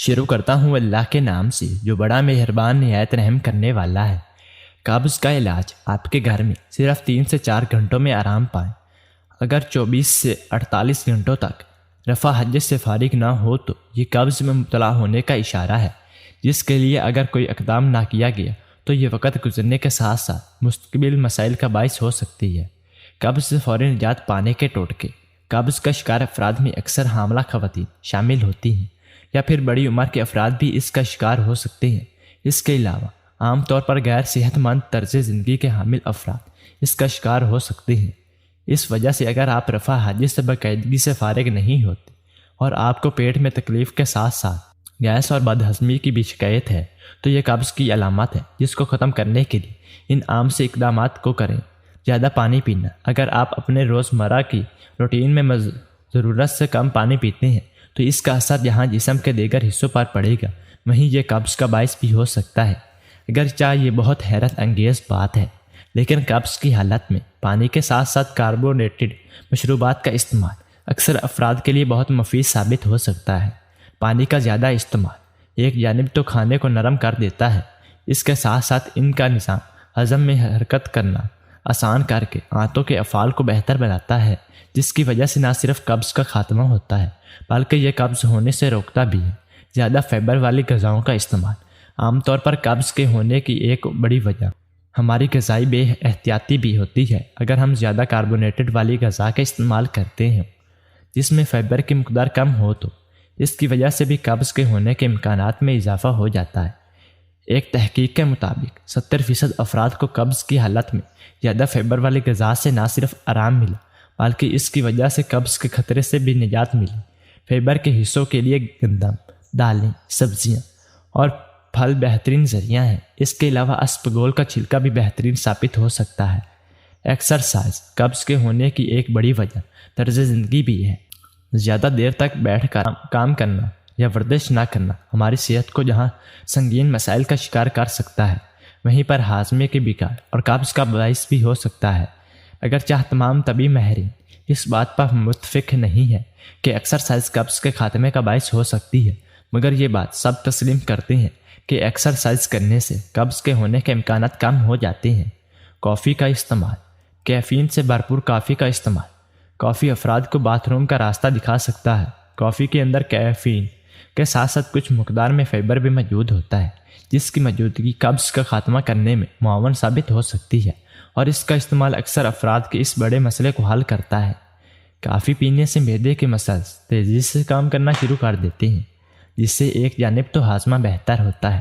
شروع کرتا ہوں اللہ کے نام سے جو بڑا مہربان نہایت رحم کرنے والا ہے۔ قبض کا علاج آپ کے گھر میں صرف 3 سے 4 گھنٹوں میں آرام پائیں۔ اگر 24 سے 48 گھنٹوں تک رفع حاجت سے فارغ نہ ہو تو یہ قبض میں مبتلا ہونے کا اشارہ ہے، جس کے لیے اگر کوئی اقدام نہ کیا گیا تو یہ وقت گزرنے کے ساتھ ساتھ مستقبل مسائل کا باعث ہو سکتی ہے۔ قبض سے فوری نجات پانے کے ٹوٹکے۔ قبض کا شکار افراد میں اکثر حاملہ خواتین شامل ہوتی ہیں یا پھر بڑی عمر کے افراد بھی اس کا شکار ہو سکتے ہیں۔ اس کے علاوہ عام طور پر غیر صحت مند طرز زندگی کے حامل افراد اس کا شکار ہو سکتے ہیں۔ اس وجہ سے اگر آپ رفع حاجت سے باقاعدگی سے فارغ نہیں ہوتے اور آپ کو پیٹ میں تکلیف کے ساتھ ساتھ گیس اور بد ہضمی کی بھی شکایت ہے تو یہ قبض کی علامات ہے، جس کو ختم کرنے کے لیے ان عام سے اقدامات کو کریں۔ زیادہ پانی پینا۔ اگر آپ اپنے روزمرہ کی روٹین میں ضرورت سے کم پانی پیتے ہیں تو اس کا اثر جہاں جسم کے دیگر حصوں پر پڑے گا وہیں یہ قبض کا باعث بھی ہو سکتا ہے۔ اگرچہ یہ بہت حیرت انگیز بات ہے، لیکن قبض کی حالت میں پانی کے ساتھ ساتھ کاربونیٹڈ مشروبات کا استعمال اکثر افراد کے لیے بہت مفید ثابت ہو سکتا ہے۔ پانی کا زیادہ استعمال ایک جانب تو کھانے کو نرم کر دیتا ہے، اس کے ساتھ ساتھ ان کا نظام ہضم میں حرکت کرنا آسان کر کے آنتوں کے افعال کو بہتر بناتا ہے، جس کی وجہ سے نہ صرف قبض کا خاتمہ ہوتا ہے بلکہ یہ قبض ہونے سے روکتا بھی ہے۔ زیادہ فائبر والی غذاؤں کا استعمال۔ عام طور پر قبض کے ہونے کی ایک بڑی وجہ ہماری غذائی بے احتیاطی بھی ہوتی ہے۔ اگر ہم زیادہ کاربونیٹڈ والی غذا کا استعمال کرتے ہیں جس میں فائبر کی مقدار کم ہو تو اس کی وجہ سے بھی قبض کے ہونے کے امکانات میں اضافہ ہو جاتا ہے۔ ایک تحقیق کے مطابق 70% افراد کو قبض کی حالت میں زیادہ فائبر والی غذا سے نہ صرف آرام ملا بلکہ اس کی وجہ سے قبض کے خطرے سے بھی نجات ملی۔ فائبر کے حصوں کے لیے گندم، دالیں، سبزیاں اور پھل بہترین ذریعہ ہیں۔ اس کے علاوہ اسپغول کا چھلکا بھی بہترین ثابت ہو سکتا ہے۔ ایکسرسائز۔ قبض کے ہونے کی ایک بڑی وجہ طرز زندگی بھی ہے۔ زیادہ دیر تک بیٹھ کر کام کرنا یا ورزش نہ کرنا ہماری صحت کو جہاں سنگین مسائل کا شکار کر سکتا ہے وہیں پر ہاضمے کے بگاڑ اور قبض کا باعث بھی ہو سکتا ہے۔ اگرچہ تمام طبی ماہرین اس بات پر متفق نہیں ہے کہ ایکسرسائز قبض کے خاتمے کا باعث ہو سکتی ہے، مگر یہ بات سب تسلیم کرتے ہیں کہ ایکسرسائز کرنے سے قبض کے ہونے کے امکانات کم ہو جاتے ہیں۔ کافی کا استعمال۔ کیفین سے بھرپور کافی کا استعمال۔ کافی افراد کو باتھ روم کا راستہ دکھا سکتا ہے۔ کافی کے اندر کیفین کے ساتھ ساتھ کچھ مقدار میں فائبر بھی موجود ہوتا ہے، جس کی موجودگی قبض کا خاتمہ کرنے میں معاون ثابت ہو سکتی ہے، اور اس کا استعمال اکثر افراد کے اس بڑے مسئلے کو حل کرتا ہے۔ کافی پینے سے معدے کے مسلز تیزی سے کام کرنا شروع کر دیتے ہیں، جس سے ایک جانب تو ہاضمہ بہتر ہوتا ہے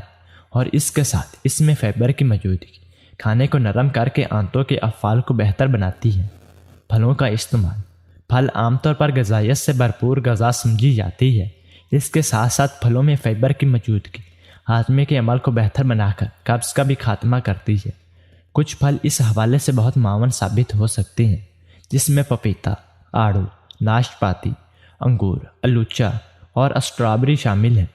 اور اس کے ساتھ اس میں فائبر کی موجودگی کھانے کو نرم کر کے آنتوں کے افعال کو بہتر بناتی ہے۔ پھلوں کا استعمال۔ پھل عام طور پر غذائیت سے بھرپور غذا سمجھی جاتی ہے۔ اس کے ساتھ ساتھ پھلوں میں فائبر کی موجودگی ہاضمے کے عمل کو بہتر بنا کر قبض کا بھی خاتمہ کرتی ہے۔ کچھ پھل اس حوالے سے بہت معاون ثابت ہو سکتے ہیں، جس میں پپیتا، آڑو، ناشپاتی، انگور، الوچہ اور اسٹرابری شامل ہیں۔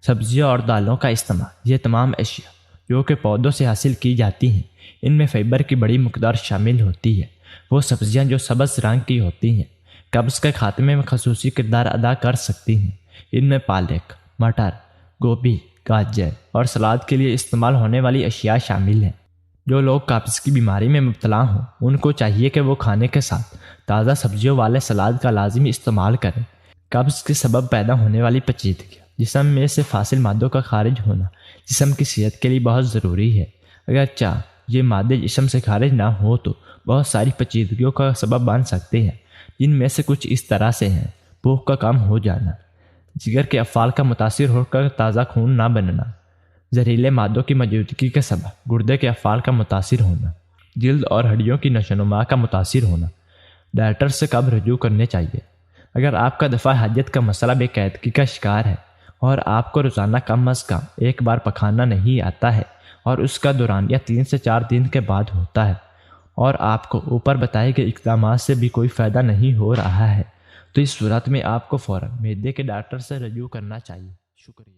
سبزیاں اور دالوں کا استعمال۔ یہ تمام اشیاء جو کہ پودوں سے حاصل کی جاتی ہیں، ان میں فائبر کی بڑی مقدار شامل ہوتی ہے۔ وہ سبزیاں جو سبز رنگ کی ہوتی ہیں قبض کے خاتمے میں خصوصی کردار ادا کر سکتی ہیں۔ ان میں پالک، مٹر، گوبھی، گاجر اور سلاد کے لیے استعمال ہونے والی اشیاء شامل ہیں۔ جو لوگ قبض کی بیماری میں مبتلا ہوں ان کو چاہیے کہ وہ کھانے کے ساتھ تازہ سبزیوں والے سلاد کا لازمی استعمال کریں۔ قبض کے سبب پیدا ہونے والی پیچیدگیاں۔ جسم میں سے فاضل مادوں کا خارج ہونا جسم کی صحت کے لیے بہت ضروری ہے۔ اگرچہ یہ مادے جسم سے خارج نہ ہو تو بہت ساری پیچیدگیوں کا سبب بن سکتے ہیں، جن میں سے کچھ اس طرح سے ہیں: بھوک کا کم ہو جانا، جگر کے افعال کا متاثر ہو کر تازہ خون نہ بننا، زہریلے مادوں کی موجودگی کے سبب گردے کے افعال کا متاثر ہونا، جلد اور ہڈیوں کی نشو و نما کا متاثر ہونا۔ ڈاکٹر سے کب رجوع کرنے چاہیے؟ اگر آپ کا دفع حاجت کا مسئلہ بے قاعدگی کا شکار ہے اور آپ کو روزانہ کم از کم ایک بار پخانا نہیں آتا ہے اور اس کا دورانیہ 3 سے 4 دن کے بعد ہوتا ہے اور آپ کو اوپر بتائے گئے اقدامات سے بھی کوئی فائدہ نہیں ہو رہا ہے تو اس صورت میں آپ کو فوراً معدے کے ڈاکٹر سے رجوع کرنا چاہیے۔ شکریہ۔